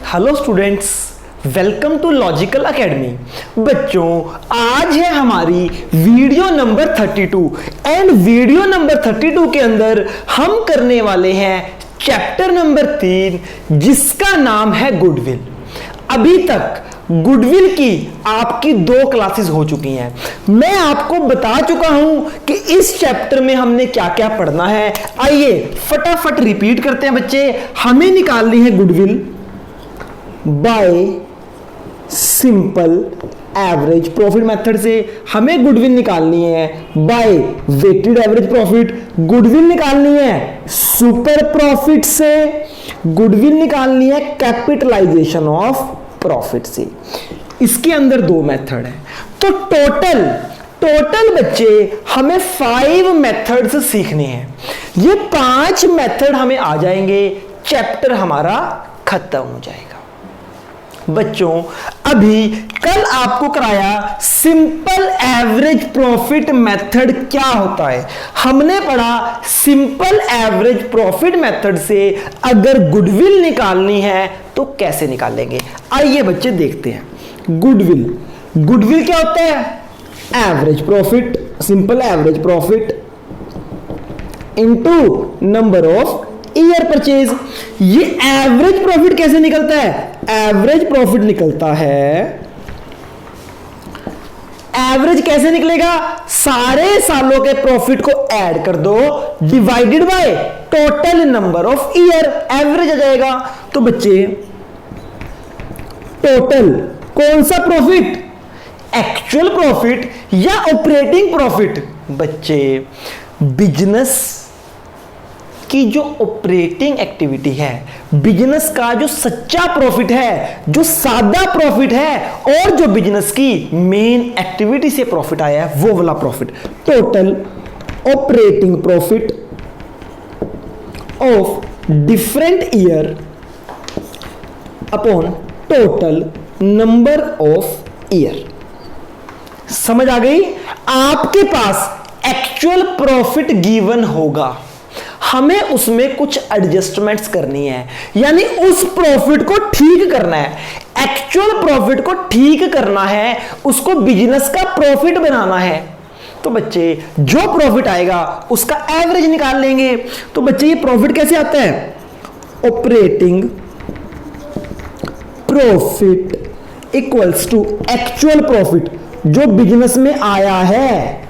Hello students, welcome to Logical Academy. बच्चों, आज है हमारी video number 32 and video number 32 के अंदर हम करने वाले हैं चैप्टर नंबर 3 जिसका नाम है गुडविल। अभी तक गुडविल की आपकी 2 क्लासेस हो चुकी हैं। मैं आपको बता चुका हूं कि इस चैप्टर में हमने क्या क्या पढ़ना है। आइए फटाफट रिपीट करते हैं बच्चे। हमें निकालनी है goodwill by simple average profit method से। हमें गुडविल निकालनी है by weighted average profit. Goodwill निकालनी है सुपर प्रॉफिट से। गुडविल निकालनी है कैपिटलाइजेशन ऑफ प्रॉफिट से। इसके अंदर 2 मेथड है। तो टोटल बच्चे हमें 5 मेथड्स सीखने हैं। ये 5 मेथड हमें आ जाएंगे, चैप्टर हमारा खत्म हो जाएगा। बच्चों, अभी कल आपको कराया सिंपल एवरेज प्रॉफिट मेथड क्या होता है। हमने पढ़ा सिंपल एवरेज प्रॉफिट मेथड से अगर गुडविल निकालनी है तो कैसे निकालेंगे। आइए बच्चे देखते हैं। गुडविल क्या होता है? Average profit, simple average profit into number of year purchase. ये एवरेज प्रॉफिट कैसे निकलता है? एवरेज प्रॉफिट निकलता है, एवरेज कैसे निकलेगा? सारे सालों के प्रॉफिट को ऐड कर दो, divided by total number of year, average आ जाएगा। तो बच्चे टोटल कौन सा प्रॉफिट? एक्चुअल प्रॉफिट या ऑपरेटिंग प्रॉफिट? बच्चे, बिजनेस की जो ऑपरेटिंग एक्टिविटी है, बिजनेस का जो सच्चा प्रॉफिट है, जो सादा प्रॉफिट है, और जो बिजनेस की मेन एक्टिविटी से प्रॉफिट आया है, वो वाला profit. Total operating profit of different year upon total number of year. समझ आ गई? आपके पास एक्चुअल प्रॉफिट गिवन होगा, हमें उसमें कुछ एडजस्टमेंट्स करनी है, यानी उस प्रॉफिट को ठीक करना है। एक्चुअल प्रॉफिट को ठीक करना है, उसको बिजनेस का प्रॉफिट बनाना है। तो बच्चे जो प्रॉफिट आएगा उसका एवरेज निकाल लेंगे। तो बच्चे ये प्रॉफिट कैसे आता है? Operating profit equals to actual profit जो बिजनेस में आया है।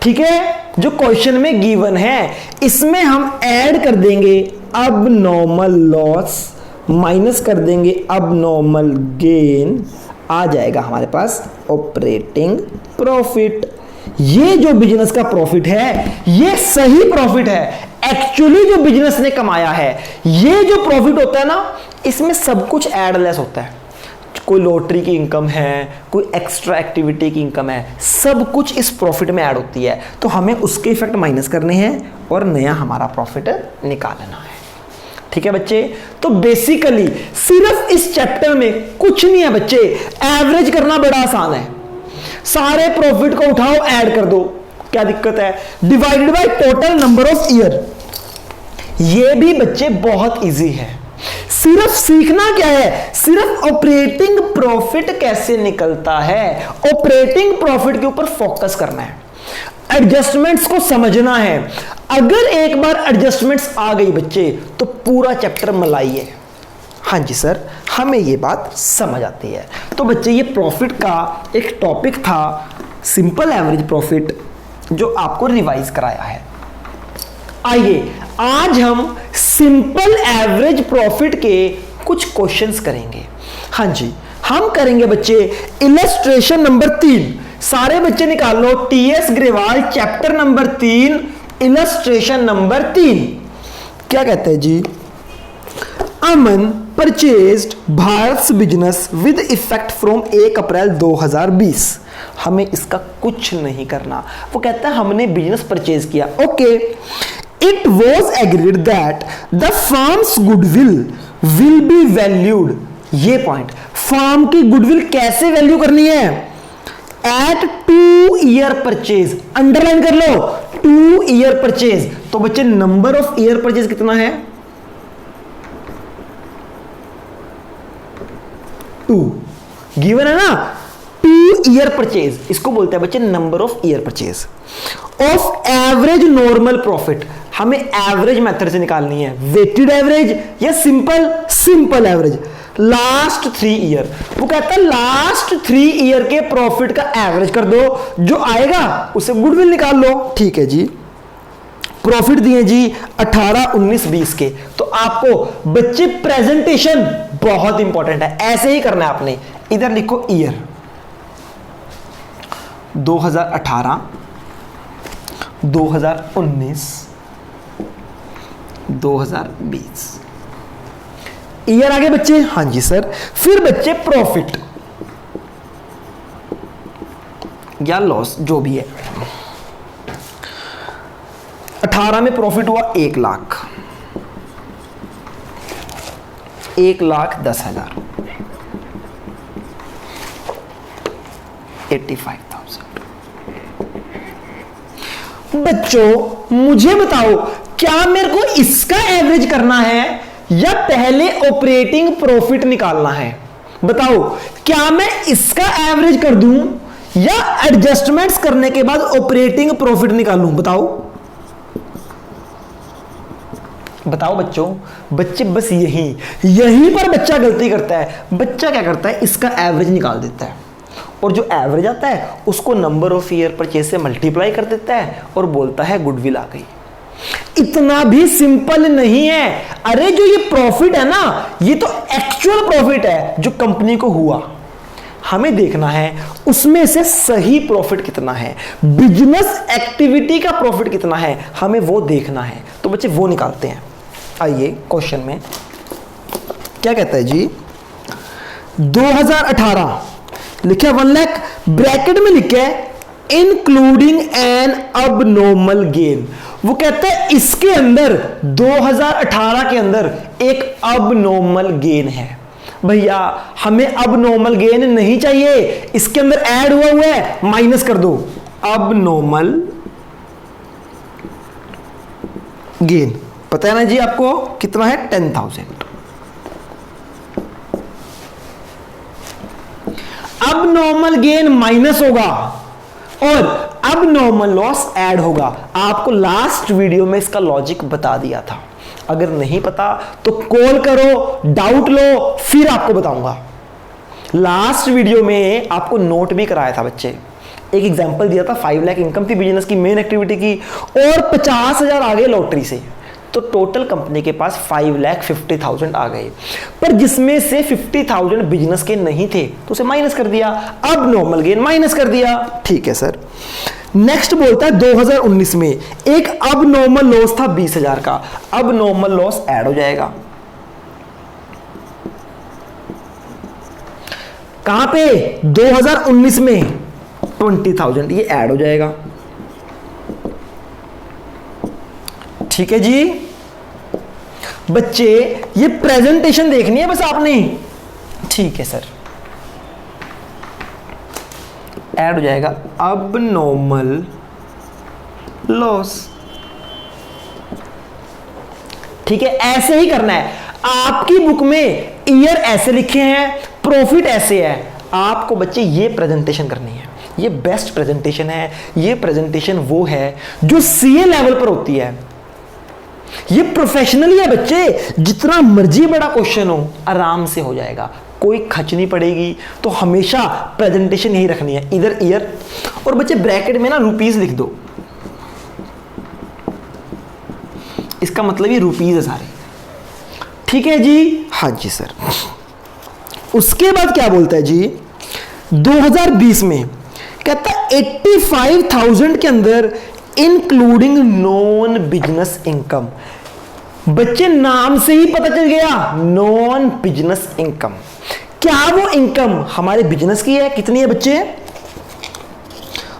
ठीक है, जो क्वेश्चन में गिवन है, इसमें हम ऐड कर देंगे अब नॉर्मल लॉस, माइनस कर देंगे अब नॉर्मल गेन, आ जाएगा हमारे पास ऑपरेटिंग प्रॉफिट। ये जो बिजनेस का प्रॉफिट है ये सही प्रॉफिट है, एक्चुअली जो बिजनेस ने कमाया है। ये जो प्रॉफिट होता है ना, इसमें सब कुछ ऐड लेस होता है। कोई लॉटरी की इनकम है, कोई एक्स्ट्रा एक्टिविटी की इनकम है, सब कुछ इस प्रॉफिट में ऐड होती है। तो हमें उसके इफेक्ट माइनस करने हैं और नया हमारा प्रॉफिट निकालना है। ठीक है बच्चे? तो बेसिकली सिर्फ इस चैप्टर में कुछ नहीं है बच्चे, एवरेज करना बड़ा आसान है। सारे प्रॉफिट को उठाओ, ऐड कर दो, क्या दिक्कत है? Divided by total number of year, ये भी बच्चे बहुत इजी है। सिर्फ सीखना क्या है? सिर्फ ऑपरेटिंग प्रॉफिट कैसे निकलता है, ऑपरेटिंग प्रॉफिट के ऊपर फोकस करना है, एडजस्टमेंट्स को समझना है। अगर एक बार एडजस्टमेंट्स आ गई बच्चे तो पूरा चैप्टर मलाई है। हाँ जी सर, हमें ये बात समझ आती है। तो बच्चे ये प्रॉफिट का एक टॉपिक था, सिंपल एवरेज प्रॉफिट, जो आपको रिवाइज कराया है। आइए आज हम सिंपल एवरेज प्रॉफिट के कुछ क्वेश्चंस करेंगे। हाँ जी, हम करेंगे बच्चे इलस्ट्रेशन नंबर 3। सारे बच्चे निकाल लो, TS Grewal chapter number 3 illustration number 3। क्या कहते हैं जी? Aman purchased Bharat business with effect from 1 April 2020। हमें इसका कुछ नहीं करना। वो कहता है हमने बिजनेस परचेज किया। Okay, it was agreed that the firm's goodwill will be valued। ये पॉइंट, फर्म की गुडविल कैसे वैल्यू करनी है? एट 2 ईयर परचेज, अंडरलाइन कर लो 2 ईयर परचेज। तो बच्चे नंबर ऑफ ईयर परचेज कितना है? टू, गिवन है ना, 2 ईयर परचेज, इसको बोलते हैं बच्चे number of year purchase of average normal profit. हमें एवरेज मेथड से निकालनी है, वेटेड एवरेज या सिंपल एवरेज लास्ट 3 ईयर। वो कहता है लास्ट 3 ईयर के प्रॉफिट का एवरेज कर दो, जो आएगा उसे गुडविल निकाल लो। ठीक है जी, प्रॉफिट दिए जी 18, 19, 20 के। तो आपको बच्चे प्रेजेंटेशन बहुत इंपॉर्टेंट है, ऐसे ही करना है आपने। इधर लिखो ईयर 2018, 2019, 2020 ईयर आगे बच्चे। हाँ जी सर। फिर बच्चे प्रॉफिट या लॉस जो भी है, 18 में प्रॉफिट हुआ 1 लाख, 1,10,000, 85,000। बच्चों मुझे बताओ, क्या मेरे को इसका एवरेज करना है या पहले ऑपरेटिंग प्रॉफिट निकालना है? बताओ, क्या मैं इसका एवरेज कर दूं या एडजस्टमेंट्स करने के बाद ऑपरेटिंग प्रॉफिट निकालूं? बताओ बच्चों। बच्चे बस यहीं पर बच्चा गलती करता है। बच्चा क्या करता है, इसका एवरेज निकाल देता है और जो एवरेज आता है उसको नंबर ऑफ ईयर परचेज से मल्टीप्लाई कर देता है और बोलता है गुडविल आ गई। इतना भी सिंपल नहीं है। अरे जो ये प्रॉफिट है ना, ये तो एक्चुअल प्रॉफिट है जो कंपनी को हुआ। हमें देखना है उसमें से सही प्रॉफिट कितना है, बिजनेस एक्टिविटी का प्रॉफिट कितना है, हमें वो देखना है। तो बच्चे वो निकालते हैं। आइए क्वेश्चन में क्या कहता है जी, 2018 लिखे 1 लाख, ब्रैकेट में लिखे इंक्लूडिंग एन अबनॉर्मल गेन। वो कहता है इसके अंदर 2018 के अंदर एक अबनॉर्मल गेन है। भैया हमें अबनॉर्मल गेन नहीं चाहिए, इसके अंदर ऐड हुआ है, माइनस कर दो। अबनॉर्मल गेन पता है ना जी आपको कितना है, 10,000। अबनॉर्मल गेन माइनस होगा और अबनॉर्मल लॉस ऐड होगा। आपको लास्ट वीडियो में इसका लॉजिक बता दिया था। अगर नहीं पता तो कॉल करो, डाउट लो, फिर आपको बताऊंगा। लास्ट वीडियो में आपको नोट भी कराया था बच्चे। एक एग्जांपल दिया था, 5 लाख इनकम थी बिजनेस की, मेन एक्टिविटी की, और 50,000 आ गए लॉटरी से। तो टोटल कंपनी के पास 5,50,000 आ गए, पर जिसमें से 50,000 बिजनेस के नहीं थे तो उसे माइनस कर दिया, अब नॉर्मल गेन माइनस कर दिया। ठीक है सर। नेक्स्ट बोलता है 2019 में एक अब नॉर्मल लॉस था 20,000 का, अब नॉर्मल लॉस ऐड हो जाएगा। कहां पे, 2019 में 20,000 ये ऐड हो जाएगा। ठीक है जी बच्चे, ये प्रेजेंटेशन देखनी है बस आपने। ठीक है सर। ऐड हो जाएगा अब नॉर्मल लॉस। ठीक है, ऐसे ही करना है। आपकी बुक में ईयर ऐसे लिखे हैं, प्रॉफिट ऐसे है। आपको बच्चे ये प्रेजेंटेशन करनी है। ये बेस्ट प्रेजेंटेशन है। ये प्रेजेंटेशन वो है जो सीए लेवल पर होती है। ये प्रोफेशनली है बच्चे। जितना मर्जी बड़ा क्वेश्चन हो आराम से हो जाएगा, कोई खच नहीं पड़ेगी। तो हमेशा प्रेजेंटेशन यही रखनी है, इधर ईयर और बच्चे ब्रैकेट में ना रुपीस लिख दो। इसका मतलब ये रुपीस है सारे। ठीक है जी, हाँ जी सर। उसके बाद क्या बोलता है जी, 2020 में कहता है 85,000 के अंदर इंक्लूडिंग नॉन बिजनेस इनकम। बच्चे नाम से ही पता चल गया, नॉन बिजनेस इनकम। क्या वो इनकम हमारे बिजनेस की है? कितनी है बच्चे?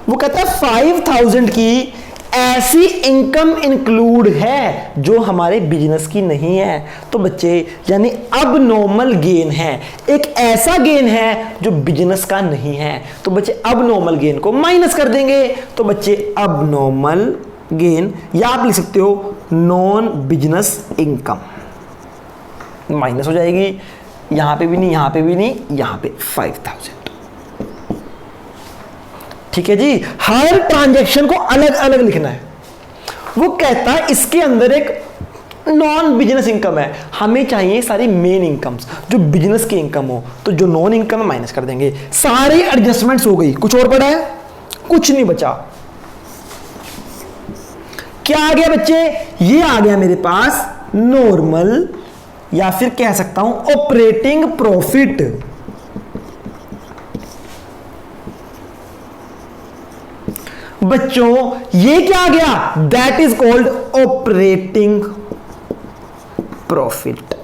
वो कहता है 5,000 की ऐसी इनकम इंक्लूड है जो हमारे बिजनेस की नहीं है। तो बच्चे यानी अब नॉर्मल गेन है, एक ऐसा गेन है जो बिजनेस का नहीं है। तो बच्चे अब नॉर्मल गेन को माइनस कर देंगे। तो बच्चे अब नॉर्मल गेन, या आप लिख सकते हो नॉन बिजनेस इनकम, माइनस हो जाएगी। यहां पे भी नहीं, यहां पे भी नहीं, यहां पे 5000। ठीक है जी, हर ट्रांजैक्शन को अलग अलग लिखना है। वो कहता है इसके अंदर एक नॉन बिजनेस इनकम है, हमें चाहिए सारी मेन इनकम्स जो बिजनेस की इनकम हो, तो जो नॉन इनकम है माइनस कर देंगे। सारी एडजस्टमेंट्स हो गई, कुछ और पड़ा है? कुछ नहीं बचा। क्या आ गया बच्चे? ये आ गया मेरे पास नॉर्मल, या फिर कह सकता हूं ऑपरेटिंग प्रॉफिट। बच्चों ये क्या आ गया? That is called operating profit.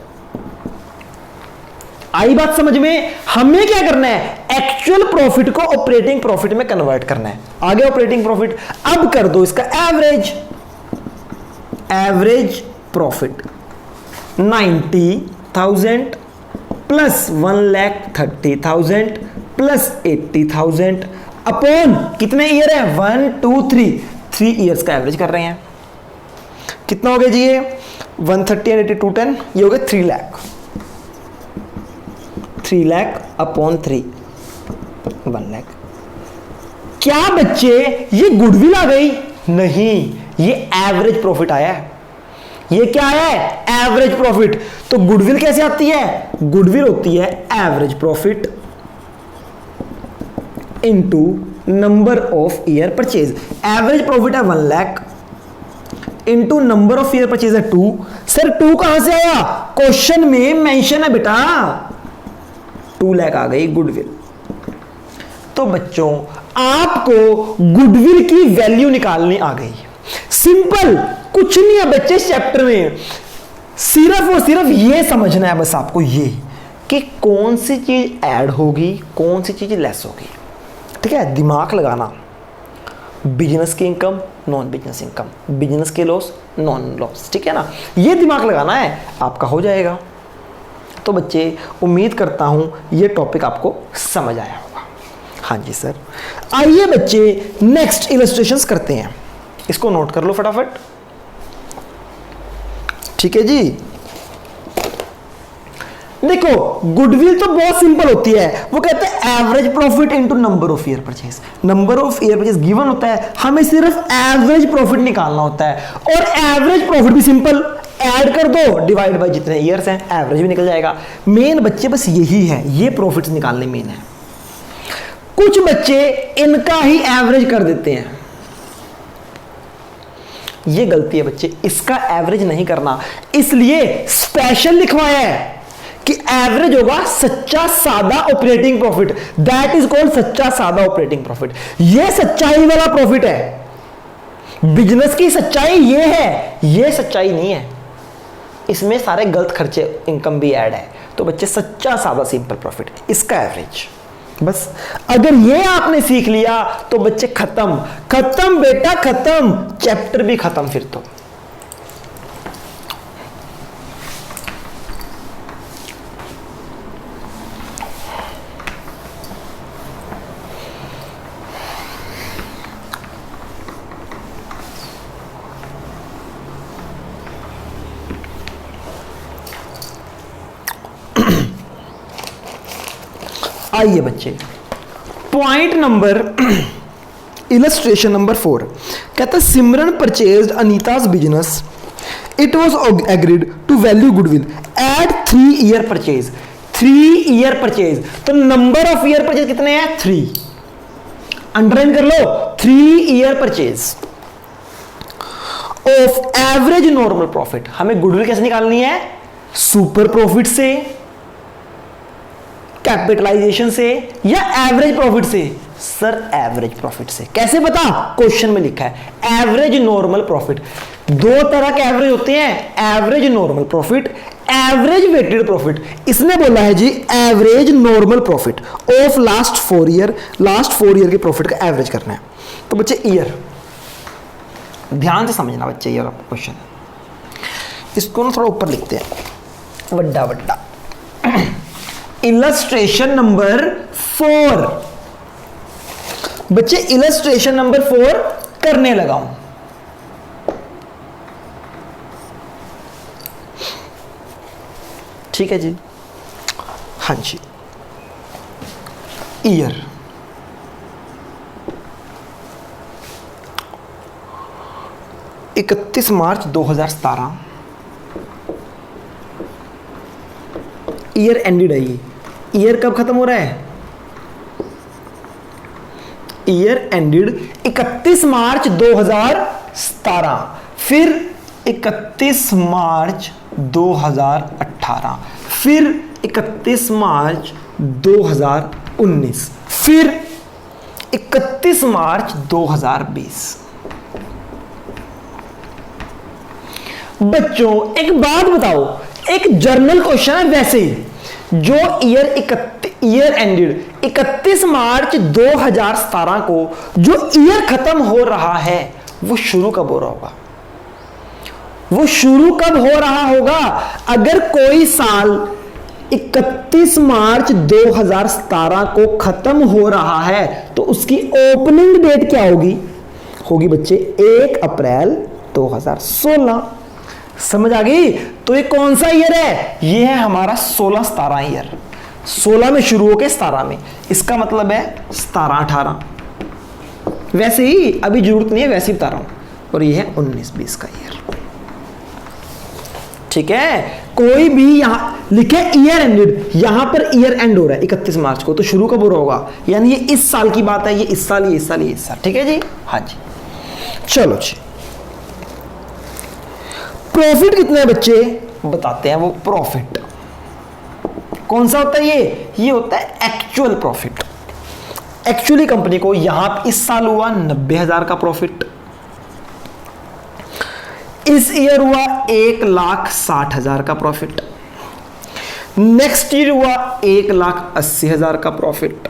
आई बात समझ में? हमें क्या करना है? एक्चुअल प्रॉफिट को ऑपरेटिंग प्रॉफिट में कन्वर्ट करना है। आ गया ऑपरेटिंग प्रॉफिट। अब कर दो इसका average. Average profit 90,000 plus 1,30,000 plus 80,000 upon कितने ईयर है? 1 2 3 ईयर्स का एवरेज कर रहे हैं। कितना हो गया जी? ये 130 and 80 210, ये हो गया 3 लाख। 3 लाख अपॉन 3 1 लाख। क्या बच्चे ये गुडविल आ गई? नहीं, ये एवरेज प्रॉफिट आया है। ये क्या है? Average profit. तो गुडविल कैसे आती है? गुडविल होती है average profit into number of year purchase. Average profit है 1 lakh into number of year purchase है 2। सर 2 कहां से आया? क्वेश्चन में मेंशन है बेटा, 2 लाख आ गई गुडविल। तो बच्चों आपको गुडविल की वैल्यू निकालनी आ गई। सिंपल, कुछ नहीं है बच्चे इस चैप्टर में, सिर्फ और सिर्फ ये समझना है बस आपको, ये कि कौन सी चीज ऐड होगी, कौन सी चीज लेस होगी। ठीक है, दिमाग लगाना। बिजनेस की income, non business income, business के लॉस, नॉन लॉस। ठीक है ना, ये दिमाग लगाना है, आपका हो जाएगा। तो बच्चे उम्मीद करता हूं ये टॉपिक आपको समझ आया होगा। हाँ जी सर। आइए बच्चे नेक्स्ट इलस्ट्रेशंस करते हैं, इसको नोट कर लो फटाफट। ठीक है जी, देखो गुडविल तो बहुत सिंपल होती है। वो कहते हैं average profit into number of year purchase. Number of year purchase given होता है, हमें सिर्फ एवरेज प्रॉफिट निकालना होता है। और एवरेज प्रॉफिट भी सिंपल, ऐड कर दो डिवाइड बाय जितने ईयर्स हैं, एवरेज भी निकल जाएगा। मेन बच्चे बस यही है, ये प्रॉफिट्स निकालने मेन है। कुछ बच्चे इनका ही एवरेज कर देते हैं, ये गलती है बच्चे, इसका एवरेज नहीं करना। इसलिए स्पेशल लिखवाया है कि एवरेज होगा सच्चा सादा operating profit. That is called सच्चा सादा ऑपरेटिंग प्रॉफिट। ये सच्चाई वाला प्रॉफिट है। बिजनेस की सच्चाई ये है, ये सच्चाई नहीं है। इसमें सारे गलत खर्चे इनकम भी ऐड है। तो बच्चे सच्चा सादा सिंपल प्रॉफिट, इसका एवरेज। बस अगर ये आपने सीख लिया तो बच्चे खत्म, खत्म बेटा खत्म, चैप्टर भी खत्म फिर तो। आइए बच्चे पॉइंट नंबर इलस्ट्रेशन नंबर 4 कहता है Simran purchased Anita's business, it was agreed to value goodwill at 3 year purchase. 3 year purchase, तो नंबर ऑफ ईयर परचेज कितने हैं? 3। अंडरलाइन कर लो, 3 year purchase of average normal profit. हमें गुडविल कैसे निकालनी है? सुपर प्रॉफिट से, कैपिटलाइजेशन से, या एवरेज प्रॉफिट से? सर एवरेज प्रॉफिट से। कैसे पता? क्वेश्चन में लिखा है एवरेज नॉर्मल प्रॉफिट। दो तरह के एवरेज होते हैं, average normal profit, average weighted profit. इसने बोला है जी average normal profit of last 4 year, last 4 year के प्रॉफिट का एवरेज करना है। तो बच्चे ईयर ध्यान से समझना बच्चे, ईयर ऑफ क्वेश्चन। इसको ना थोड़ा ऊपर लिखते हैं, बड्डा बड्डा। इलस्ट्रेशन नंबर 4 बच्चे, इलस्ट्रेशन नंबर 4 करने लगा हूं। ठीक है जी, हाँ जी, ईयर, इकतीस मार्च 2017 ईयर एंडेड है। ये ईयर कब खत्म हो रहा है? ईयर एंडेड 31 मार्च 2017, फिर 31 मार्च 2018, फिर 31 मार्च 2019, फिर 31 मार्च 2020। बच्चों एक बात बताओ, एक जर्नल क्वेश्चन है वैसे ही, जो ईयर एंडेड 31 मार्च 2017 को जो ईयर खत्म हो रहा है वो शुरू कब हो रहा होगा? वो शुरू कब हो रहा होगा? अगर कोई साल 31 मार्च 2017 को खत्म हो रहा है तो उसकी ओपनिंग डेट क्या होगी? होगी बच्चे 1 अप्रैल 2016। समझ आ गई? तो ये कौन सा ईयर है? ये है हमारा 16-17 ईयर, 16 में शुरू होके 17 में, इसका मतलब है 17-18। वैसे ही अभी जरूरत नहीं है, वैसे ही बता रहा हूं। और ये है 19-20 का ईयर। ठीक है, कोई भी यहां लिखे ईयर एंडेड, यहां पर ईयर एंड हो रहा है 31 मार्च को, तो शुरू कब हो रहा होगा? यानी ये इस साल की बात है, ये इस साल, ये इस साल, ये इस साल। ठीक है जी, हाँ जी। चलो जी, प्रॉफिट कितना है बच्चे? बताते हैं वो प्रॉफिट कौन सा होता है। ये होता है एक्चुअल प्रॉफिट। एक्चुअली कंपनी को यहां इस साल हुआ 90,000 का प्रॉफिट, इस ईयर हुआ 1,60,000 का प्रॉफिट, नेक्स्ट ईयर हुआ 1,80,000 का प्रॉफिट,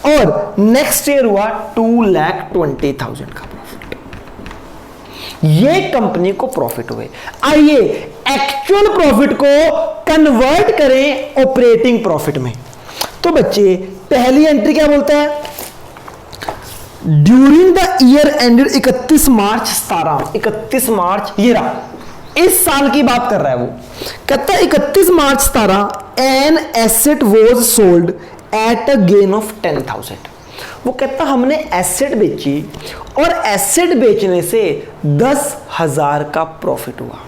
और नेक्स्ट ईयर हुआ 2,20,000 का प्रॉफिट। ये कंपनी को प्रॉफिट हुए। आइए एक्चुअल प्रॉफिट को कन्वर्ट करें ऑपरेटिंग प्रॉफिट में। तो बच्चे पहली एंट्री क्या बोलता है? ड्यूरिंग द ईयर एंडेड 31 मार्च 17, 31 मार्च, ये रहा, इस साल की बात कर रहा है वो। कहता है 31 मार्च 17 an asset was sold at a gain of 10,000। वो कहता हमने एसेट बेची और एसेट बेचने से 10,000 का प्रॉफिट हुआ।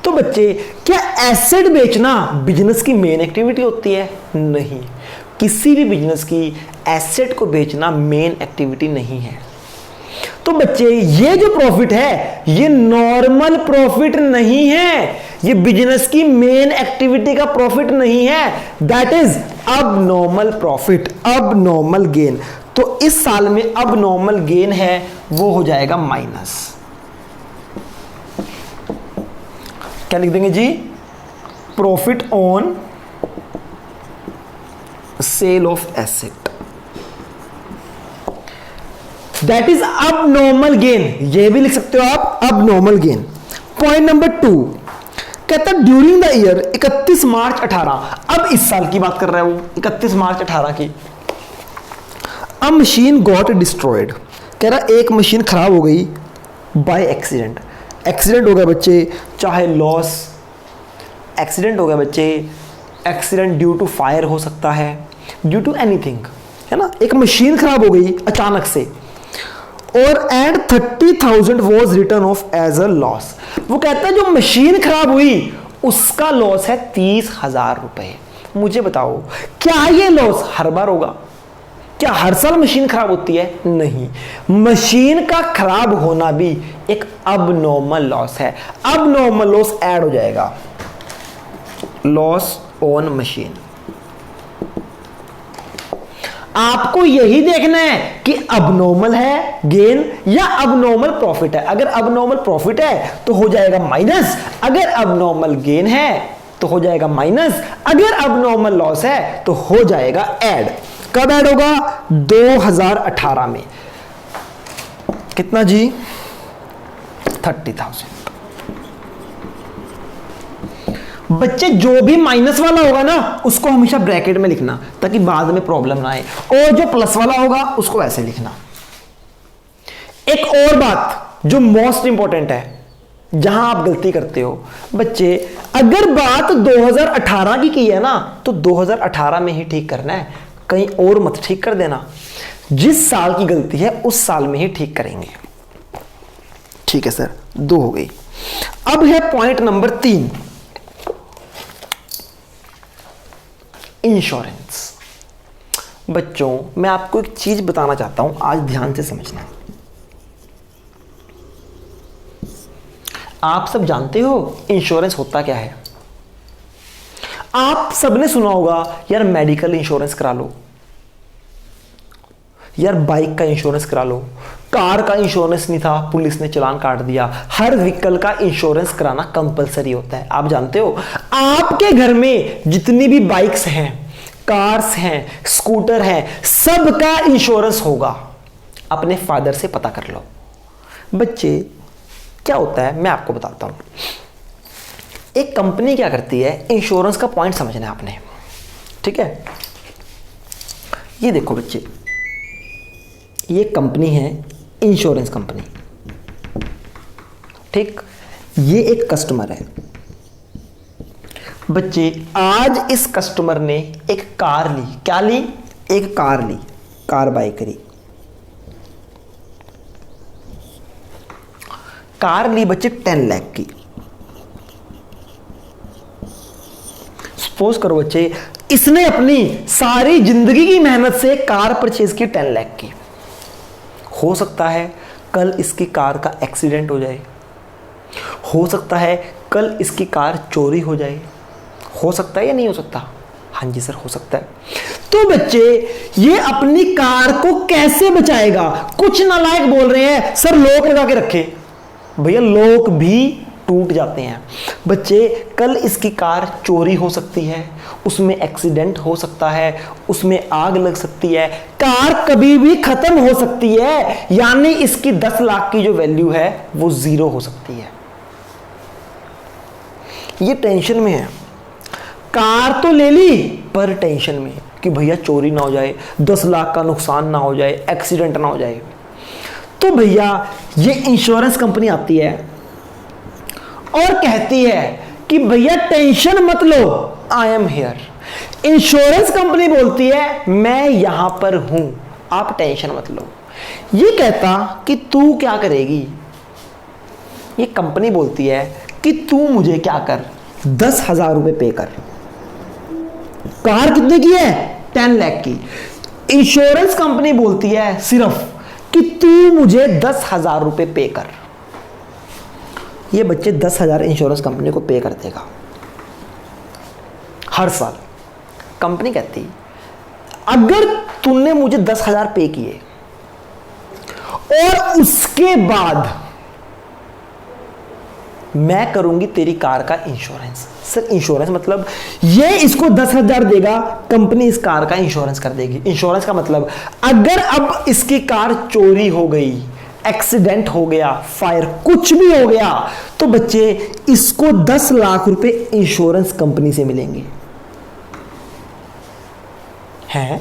तो बच्चे क्या एसेट बेचना बिजनेस की मेन एक्टिविटी होती है? नहीं, किसी भी बिजनेस की एसेट को बेचना मेन एक्टिविटी नहीं है। तो बच्चे ये जो प्रॉफिट है ये नॉर्मल प्रॉफिट नहीं है, ये बिजनेस की मेन एक्टिविटी का प्रॉफिट नहीं है, दैट इज अब नॉर्मल प्रॉफिट, अब नॉर्मल गेन। तो इस साल में अब नॉर्मल गेन है वो हो जाएगा माइनस। क्या लिख देंगे जी? Profit on sale of asset, that is abnormal gain. ये भी लिख सकते हो आप, अब नॉर्मल गेन। पॉइंट नंबर 2 कहता ड्यूरिंग द ईयर 31 मार्च 18, अब इस साल की बात कर रहा है वो, 31 मार्च 18 की। अ मशीन गॉट डिस्ट्रॉयड, कह रहा एक मशीन खराब हो गई बाय एक्सीडेंट। एक्सीडेंट हो गया बच्चे, चाहे लॉस, एक्सीडेंट हो गया बच्चे, एक्सीडेंट ड्यू टू फायर हो सकता है, ड्यू टू एनीथिंग, है ना। एक मशीन खराब हो गई अचानक से, और and 30,000 was return of as a loss. वो कहता है जो मशीन खराब हुई उसका लॉस है 30,000 रुपए। मुझे बताओ क्या ये लॉस हर बार होगा? क्या हर साल मशीन खराब होती है? नहीं, मशीन का खराब होना भी एक अब नॉर्मल लॉस है। अब नॉर्मल लॉस ऐड हो जाएगा, लॉस ऑन मशीन। आपको यही देखना है कि अब नॉर्मल है गेन या अब नॉर्मल प्रॉफिट है। अगर अब नॉर्मल प्रॉफिट है तो हो जाएगा माइनस, अगर अब नॉर्मल गेन है तो हो जाएगा माइनस, अगर अब नॉर्मल लॉस है तो हो जाएगा ऐड। कब ऐड होगा? 2018 में। कितना जी? 30,000। बच्चे जो भी माइनस वाला होगा ना उसको हमेशा ब्रैकेट में लिखना ताकि बाद में प्रॉब्लम ना आए, और जो प्लस वाला होगा उसको ऐसे लिखना। एक और बात जो मोस्ट इंपॉर्टेंट है, जहां आप गलती करते हो बच्चे, अगर बात 2018 की है ना, तो 2018 में ही ठीक करना है, कहीं और मत ठीक कर देना। जिस साल की गलती है उस साल में ही ठीक करेंगे। ठीक है सर, 2 हो गई। अब है पॉइंट नंबर 3, इंश्योरेंस। बच्चों मैं आपको एक चीज बताना चाहता हूं, आज ध्यान से समझना। आप सब जानते हो इंश्योरेंस होता क्या है? आप सबने सुना होगा यार मेडिकल इंश्योरेंस करा लो, यार बाइक का इंश्योरेंस करा लो, कार का इंश्योरेंस नहीं था पुलिस ने चालान काट दिया। हर व्हीकल का इंश्योरेंस कराना कंपलसरी होता है। आप जानते हो आपके घर में जितनी भी बाइक्स हैं, कार्स हैं, स्कूटर हैं, सबका इंश्योरेंस होगा। अपने फादर से पता कर लो। बच्चे क्या होता है मैं आपको बताता हूं। एक कंपनी क्या करती है, इंश्योरेंस का पॉइंट समझना है आपने, ठीक है? ये देखो बच्चे, ये कंपनी है इंश्योरेंस कंपनी, ठीक? ये एक कस्टमर है। बच्चे आज इस कस्टमर ने एक कार ली। क्या ली? एक कार ली, कार बाय करी। कार ली बच्चे 10 लाख की। सपोज करो बच्चे इसने अपनी सारी जिंदगी की मेहनत से कार परचेज की 10 लाख की। हो सकता है कल इसकी कार का एक्सीडेंट हो जाए, हो सकता है कल इसकी कार चोरी हो जाए, हो सकता है या नहीं हो सकता? हाँ जी सर, हो सकता है। तो बच्चे ये अपनी कार को कैसे बचाएगा? कुछ नालायक बोल रहे हैं सर लॉक लगा के रखे। भैया लॉक भी टूट जाते हैं। बच्चे कल इसकी कार चोरी हो सकती है, उसमें एक्सीडेंट हो सकता है, उसमें आग लग सकती है, कार कभी भी खत्म हो सकती है, यानी इसकी 10 लाख की जो वैल्यू है वो 0 हो सकती है। ये टेंशन में है। कार तो ले ली पर टेंशन में कि भैया चोरी ना हो जाए, 10 लाख का नुकसान ना हो जाए, एक्सीडेंट ना हो जाए। तो भैया ये इंश्योरेंस कंपनी आती है और कहती है कि भैया टेंशन मत लो, I am here. Insurance company बोलती है मैं यहां पर हूं, आप टेंशन मत लो। ये कहता कि तू क्या करेगी? ये कंपनी बोलती है कि तू मुझे क्या कर, 10,000 रुपए पे कर। कार कितने की है? 10 लाख की। इंश्योरेंस कंपनी बोलती है सिर्फ कि तू मुझे 10,000 रुपए पे कर। ये बच्चे 10,000 इंश्योरेंस कंपनी को पे कर देगा हर साल। कंपनी कहती अगर तूने मुझे 10,000 पे किए और उसके बाद मैं करूंगी तेरी कार का इंश्योरेंस। सर इंश्योरेंस मतलब ये इसको 10,000 देगा, कंपनी इस कार का इंश्योरेंस कर देगी। इंश्योरेंस का मतलब अगर अब इसकी कार चोरी हो गई, एक्सीडेंट हो गया, फायर कुछ भी हो गया, तो बच्चे इसको 10 लाख रुपए इंश्योरेंस कंपनी से मिलेंगे। हैं?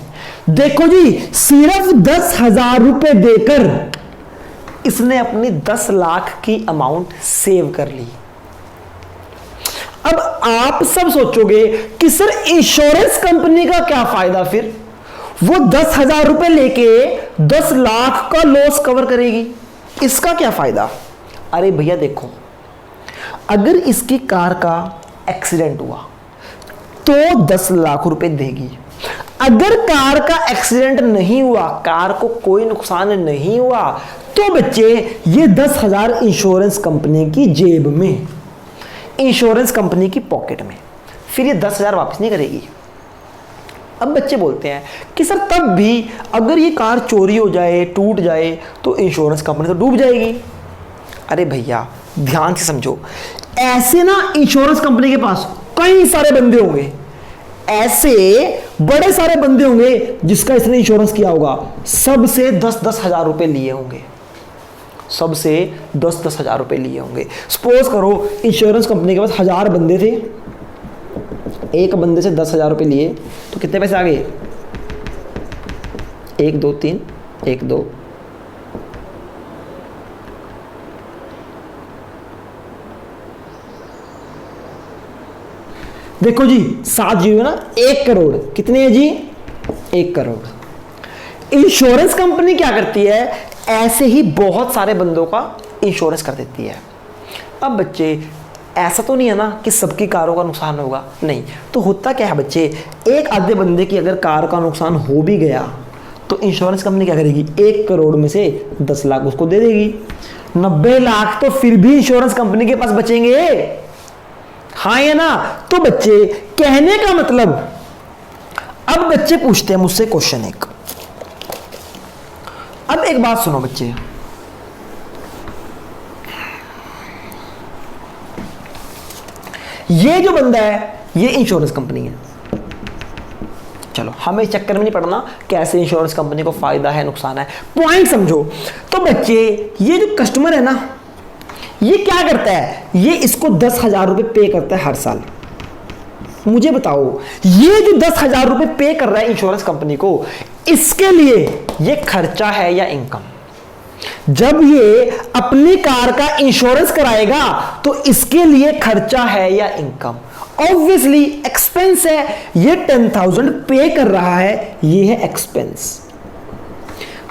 देखो जी, सिर्फ 10,000 रुपए देकर इसने अपनी 10 लाख की अमाउंट सेव कर ली। अब आप सब सोचोगे कि सर इंश्योरेंस कंपनी का क्या फायदा? फिर वो 10,000 रुपए लेके 10 लाख का लॉस कवर करेगी, इसका क्या फायदा? अरे भैया देखो, अगर इसकी कार का एक्सीडेंट हुआ तो 10 लाख रुपए देगी। अगर कार का एक्सीडेंट नहीं हुआ, कार को कोई नुकसान नहीं हुआ, तो बच्चे ये 10,000 इंश्योरेंस कंपनी की जेब में, इंश्योरेंस कंपनी की पॉकेट में, फिर ये 10,000 वापस नहीं करेगी। अब बच्चे बोलते हैं कि सर तब भी अगर ये कार चोरी हो जाए, टूट जाए, तो इंश्योरेंस कंपनी तो डूब जाएगी। अरे भैया ध्यान से समझो, ऐसे ना इंश्योरेंस कंपनी के पास कई सारे बंदे होंगे, ऐसे बड़े सारे बंदे होंगे जिसका इसने इंश्योरेंस किया होगा, सबसे 10-10 हजार रुपए लिए होंगे, सबसे 10-10 हजार रुपए लिए होंगे। सपोज करो इंश्योरेंस कंपनी के पास 1000 बंदे थे, एक बंदे से 10,000 रुपए लिए, तो कितने पैसे आ गए? 1 2 3 1 2 देखो जी 7 जीरो है ना, 1 करोड़ कितने है जी, 1 करोड़। इंश्योरेंस कंपनी क्या करती है, ऐसे ही बहुत सारे बंदों का इंश्योरेंस कर देती है। अब बच्चे ऐसा तो नहीं है ना कि सबकी कारों का नुकसान होगा, नहीं। तो होता क्या है बच्चे, एक आधे बंदे की अगर कार का नुकसान हो भी गया तो इंश्योरेंस कंपनी क्या करेगी, 1 करोड़ में से 10 लाख उसको दे देगी। 90 लाख तो फिर भी इंश्योरेंस कंपनी के पास बचेंगे, हाँ या ना। तो बच्चे कहने का मतलब, अब बच्चे पूछते हैं मुझसे क्वेश्चन एक। अब एक बात सुनो बच्चे, ये जो बंदा है ये इंश्योरेंस कंपनी है। चलो हमें इस चक्कर में नहीं पड़ना कैसे इंश्योरेंस कंपनी को फायदा है नुकसान है, पॉइंट समझो। तो बच्चे ये जो कस्टमर है ना, ये क्या करता है, ये इसको 10,000 रुपए पे करता है हर साल। मुझे बताओ ये जो 10,000 रुपए पे कर रहा है इंश्योरेंस कंपनी को, इसके लिए ये खर्चा है या इनकम? जब ये अपनी कार का इंश्योरेंस कराएगा तो इसके लिए खर्चा है या इनकम? ऑब्वियसली एक्सपेंस है। ये 10,000 पे कर रहा है, ये है एक्सपेंस।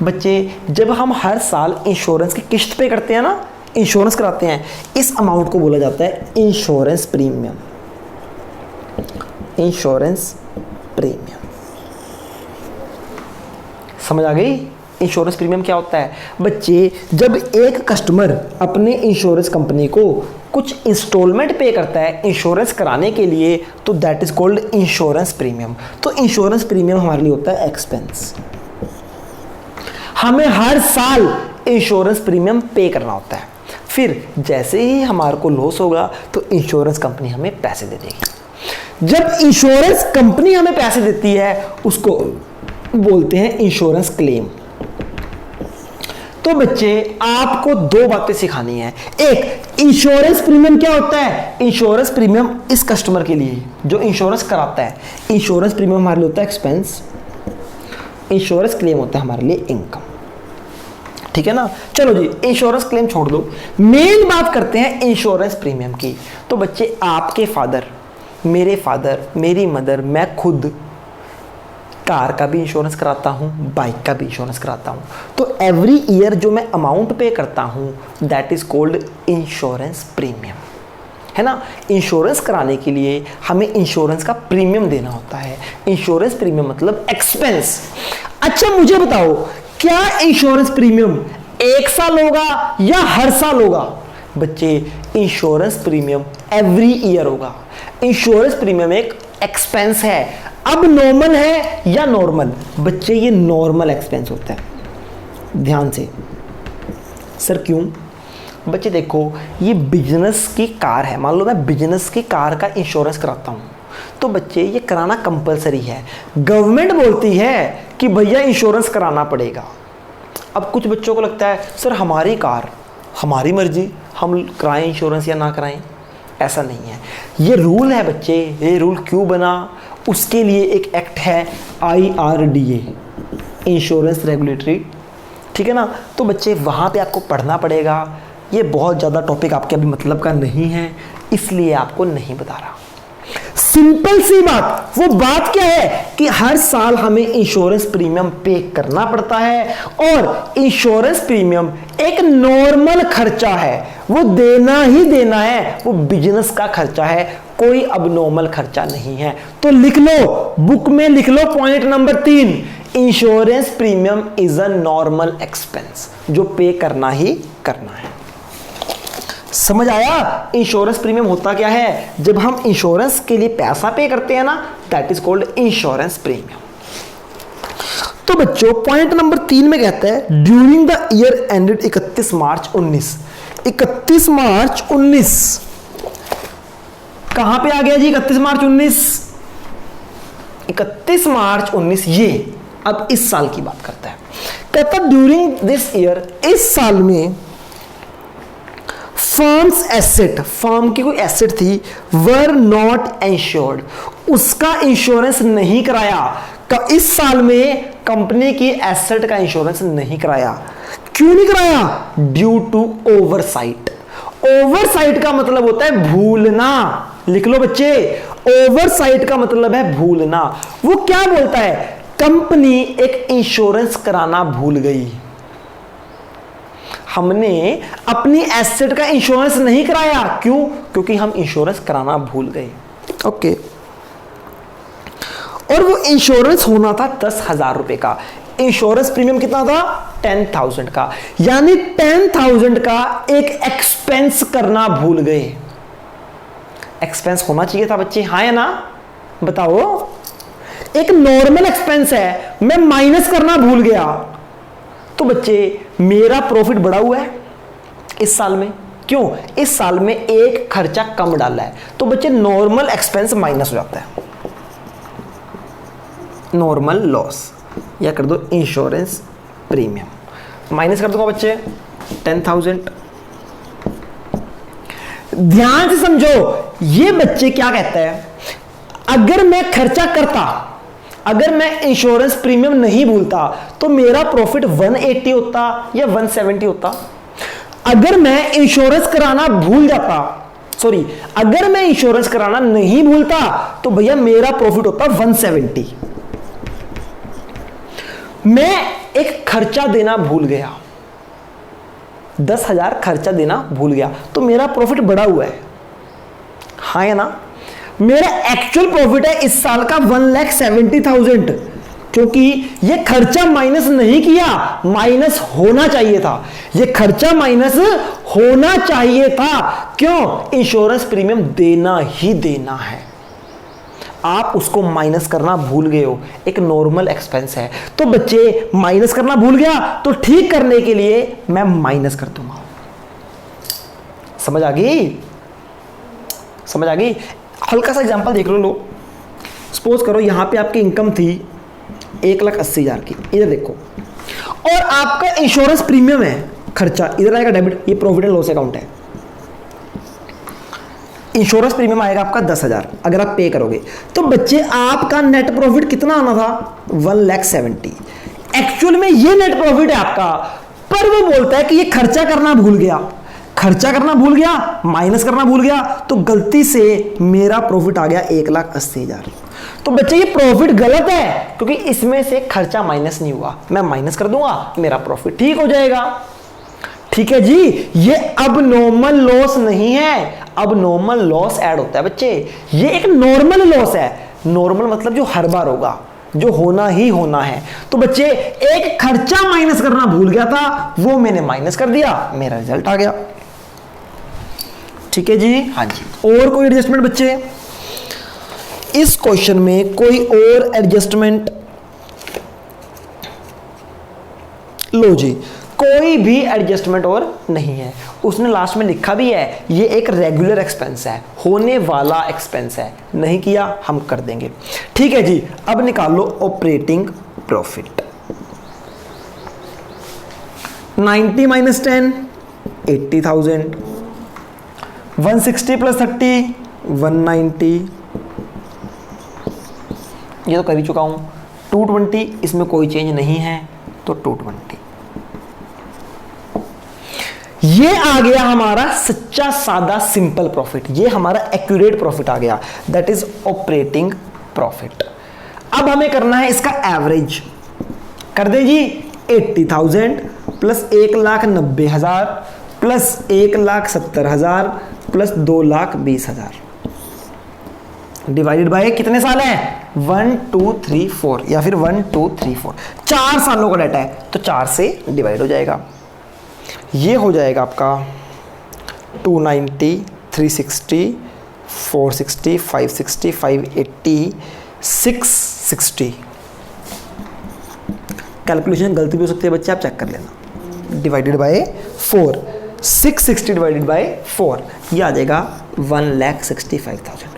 बच्चे जब हम हर साल इंश्योरेंस की किस्त पे करते हैं ना, इंश्योरेंस कराते हैं, इस अमाउंट को बोला जाता है इंश्योरेंस प्रीमियम। इंश्योरेंस प्रीमियम समझ आ गई? इंश्योरेंस प्रीमियम क्या होता है बच्चे, जब एक कस्टमर अपने इंश्योरेंस कंपनी को कुछ इंस्टॉलमेंट पे करता है इंश्योरेंस कराने के लिए, तो that is called insurance premium. तो इंश्योरेंस प्रीमियम हमारे लिए होता है एक्सपेंस। हमें हर साल इंश्योरेंस प्रीमियम पे करना होता है। फिर जैसे ही हमारे को लॉस होगा तो इंश्योरेंस कंपनी हमें पैसे दे देगी। जब इंश्योरेंस कंपनी हमें पैसे देती है उसको बोलते हैं इंश्योरेंस क्लेम। तो बच्चे आपको 2 बातें सिखानी है। एक, इंश्योरेंस प्रीमियम क्या होता है? इंश्योरेंस प्रीमियम इस कस्टमर के लिए जो इंश्योरेंस कराता है, इंश्योरेंस प्रीमियम हमारे लिए होता है एक्सपेंस, इंश्योरेंस क्लेम होता है हमारे लिए इनकम। ठीक है ना? चलो जी इंश्योरेंस क्लेम छोड़ दो, मेन बात करते हैं इंश्योरेंस प्रीमियम की। तो बच्चे आपके फादर, मेरे फादर, मेरी मदर, मैं खुद कार का भी इंश्योरेंस कराता हूँ, बाइक का भी इंश्योरेंस कराता हूँ। तो एवरी ईयर जो मैं अमाउंट पे करता हूँ that is called insurance premium, है ना? इंश्योरेंस कराने के लिए हमें इंश्योरेंस का प्रीमियम देना होता है। इंश्योरेंस प्रीमियम मतलब एक्सपेंस। अच्छा मुझे बताओ, क्या इंश्योरेंस प्रीमियम 1 साल होगा या हर साल होगा? बच्चे इंश्योरेंस प्रीमियम एवरी ईयर होगा। इंश्योरेंस प्रीमियम एक एक्सपेंस है। अब नॉर्मल है या नॉर्मल? बच्चे ये नॉर्मल एक्सपेंस होता है। ध्यान से सर क्यों? बच्चे देखो ये बिजनेस की कार है, मान लो मैं बिजनेस की कार का इंश्योरेंस कराता हूँ, तो बच्चे ये कराना कंपलसरी है। गवर्नमेंट बोलती है कि भैया इंश्योरेंस कराना पड़ेगा। अब कुछ बच्चों को लगता है सर हमारी कार, हमारी मर्जी, हम कराएं इंश्योरेंस या ना कराएं। ऐसा नहीं है, ये रूल है बच्चे। ये रूल क्यों बना? उसके लिए एक एक्ट है IRDA, इंश्योरेंस रेगुलेटरी, ठीक है ना? तो बच्चे वहाँ पे आपको पढ़ना पड़ेगा। ये बहुत ज़्यादा टॉपिक आपके अभी मतलब का नहीं है, इसलिए आपको नहीं बता रहा। सिंपल सी बात, वो बात क्या है कि हर साल हमें इंश्योरेंस प्रीमियम पे करना पड़ता है, और इंश्योरेंस प्रीमियम एक नॉर्मल खर्चा है, वो देना ही देना है, वो बिजनेस का खर्चा है, कोई अबनॉर्मल खर्चा नहीं है। तो लिख लो, बुक में लिख लो point number 3, insurance premium is a normal expense, जो पे करना ही करना है। समझ आया? इंश्योरेंस प्रीमियम होता क्या है? जब हम इंश्योरेंस के लिए पैसा पे करते हैं ना, that is called insurance premium. तो बच्चों पॉइंट नंबर 3 में कहता है ड्यूरिंग द ईयर एंडेड 31 मार्च 19। 31 मार्च 19 कहां पे आ गया जी? 31 मार्च 19, 31 मार्च 19 ये अब इस साल की बात करता है। कहता ड्यूरिंग दिस ईयर, इस साल में फर्म्स एसेट, फर्म की कोई एसेट थी, वर नॉट इंश्योर्ड, उसका इंश्योरेंस नहीं कराया। इस साल में कंपनी की एसेट का इंश्योरेंस नहीं कराया। क्यों नहीं कराया? Due to oversight. ओवरसाइट का मतलब होता है भूलना। लिख लो बच्चे, ओवरसाइट का मतलब है भूलना। वो क्या बोलता है, कंपनी एक इंश्योरेंस कराना भूल गई। हमने अपनी एसेट का इंश्योरेंस नहीं कराया, क्यों? क्योंकि हम इंश्योरेंस कराना भूल गए। ओके, और वो इंश्योरेंस होना था 10,000 रुपए का। इंश्योरेंस प्रीमियम कितना था? 10,000 का। यानी 10,000 का एक एक्सपेंस करना भूल गए। एक्सपेंस होना चाहिए था बच्चे, हाँ या ना बताओ? एक नॉर्मल एक्सपेंस है, मैं माइनस करना भूल गया, तो बच्चे मेरा प्रॉफिट बढ़ा हुआ है इस साल में। क्यों? इस साल में एक खर्चा कम डाला है, तो बच्चे नॉर्मल एक्सपेंस माइनस हो जाता है। नॉर्मल लॉस, या कर दो इंश्योरेंस प्रीमियम, माइनस कर दूंगा बच्चे 10,000। ध्यान से समझो, ये बच्चे क्या कहता है, अगर मैं खर्चा करता, अगर मैं इंश्योरेंस प्रीमियम नहीं भूलता, तो मेरा प्रॉफिट 180 होता या 170 होता। अगर मैं इंश्योरेंस कराना भूल जाता, सॉरी, अगर मैं इंश्योरेंस कराना नहीं भूलता, तो भैया मेरा प्रॉफिट होता 170। मैं एक खर्चा देना भूल गया, 10,000 खर्चा देना भूल गया, तो मेरा प्रॉफिट बढ़ा हुआ है, हाँ या ना? मेरा एक्चुअल प्रॉफिट है इस साल का 1,70,000, क्योंकि ये खर्चा माइनस नहीं किया, माइनस होना चाहिए था। ये खर्चा माइनस होना चाहिए था, क्यों? इंश्योरेंस प्रीमियम देना ही देना है। आप उसको माइनस करना भूल गए हो, एक नॉर्मल एक्सपेंस है। तो बच्चे माइनस करना भूल गया, तो ठीक करने के लिए मैं माइनस कर दूंगा। समझ आ गई? समझ आ गई? हल्का सा एग्जांपल देख लो। सपोज करो यहां पे आपकी इनकम थी 1,80,000 की, इधर देखो, और आपका इंश्योरेंस प्रीमियम है, खर्चा इधर आएगा डेबिट, ये प्रॉफिट एंड लॉस अकाउंट है। इंश्योरेंस प्रीमियम आएगा आपका 10,000 अगर आप पे करोगे, तो बच्चे आपका नेट प्रॉफिट कितना आना था? 1,70,000। एक्चुअल में ये नेट प्रॉफिट है आपका, पर वो बोलता है कि ये खर्चा करना भूल गया, खर्चा करना भूल गया, माइनस करना भूल गया, तो गलती से मेरा प्रॉफिट आ गया 1,80,000। तो बच्चे ये प्रॉफिट गलत है, क्योंकि इसमें से खर्चा माइनस नहीं हुआ। मैं माइनस कर दूंगा, मेरा प्रॉफिट ठीक हो जाएगा। ठीक है जी, ये अब नॉर्मल लॉस नहीं है, अब नॉर्मल लॉस ऐड होता है बच्चे। ये एक नॉर्मल लॉस है, नॉर्मल मतलब जो हर बार होगा, जो होना ही होना है। तो बच्चे एक खर्चा माइनस करना भूल गया था, वो मैंने माइनस कर दिया, मेरा रिजल्ट आ गया। ठीक है जी, हाँ जी। और कोई एडजस्टमेंट बच्चे? इस क्वेश्चन में कोई और एडजस्टमेंट? लो जी, कोई भी एडजस्टमेंट और नहीं है। उसने लास्ट में लिखा भी है ये एक रेगुलर एक्सपेंस है, होने वाला एक्सपेंस है, नहीं किया हम कर देंगे। ठीक है जी, अब निकाल लो ऑपरेटिंग प्रॉफिट। 90 माइनस 10 80,000, 160 प्लस 30 190, ये तो कर ही चुका हूं। 220, इसमें कोई चेंज नहीं है, तो 220। ये आ गया हमारा सच्चा सादा सिंपल प्रॉफिट, ये हमारा एक्यूरेट प्रॉफिट आ गया, दैट इज ऑपरेटिंग प्रॉफिट। अब हमें करना है इसका एवरेज, कर दे जी। 80,000 plus 1,90,000 plus 1,70,000 plus 2,20,000 divided by कितने साल है? 1 2 3 4, या फिर 1 2 3 4, 4 सालों का डाटा है, तो 4 से डिवाइड हो जाएगा। ये हो जाएगा आपका 290 360 460 560 580 660। कैलकुलेशन गलती भी हो सकती है बच्चे, आप चेक कर लेना। डिवाइडेड बाय 4, 660 डिवाइडेड बाय 4, ये आ जाएगा 1,65,000।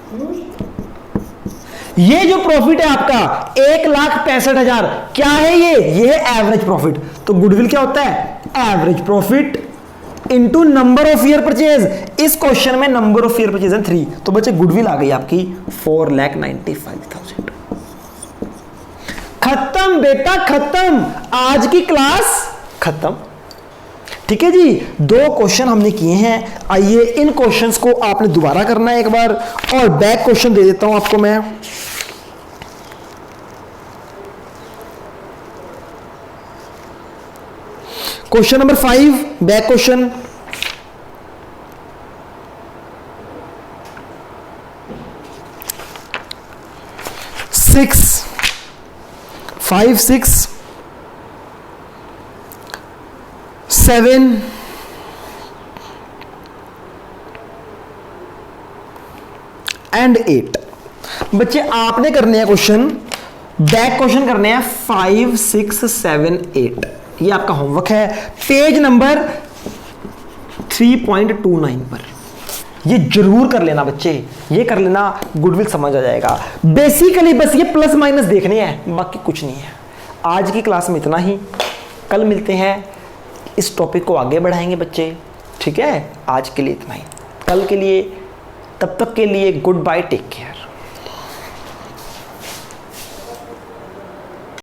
ये जो प्रॉफिट है आपका 1,65,000, क्या है ये है एवरेज प्रॉफिट। तो गुडविल क्या होता है? Average profit into number of year purchase. इस क्वेश्चन में नंबर ऑफ ईयर परचेज है 3, तो बच्चे गुडविल आ गई आपकी 4,95,000। खत्म बेटा खत्म, आज की क्लास खत्म। ठीक है जी, 2 क्वेश्चन हमने किए हैं। आइए इन क्वेश्चंस को आपने दोबारा करना है एक बार, और बैक क्वेश्चन दे देता हूं आपको मैं। Question number 5 back question. Five 6 7 and 8। बच्चे आपने करने हैं क्वेश्चन, बैक क्वेश्चन करने हैं 5 6 7 8। ये आपका होमवर्क है पेज नंबर 3.29 पर। ये जरूर कर लेना बच्चे, ये कर लेना, गुडविल समझ आ जाएगा। बेसिकली बस ये प्लस माइनस देखने हैं, बाकी कुछ नहीं है। आज की क्लास में इतना ही, कल मिलते हैं, इस टॉपिक को आगे बढ़ाएंगे बच्चे। ठीक है, आज के लिए इतना ही, कल के लिए, तब तक के लिए गुड बाय, टेक केयर।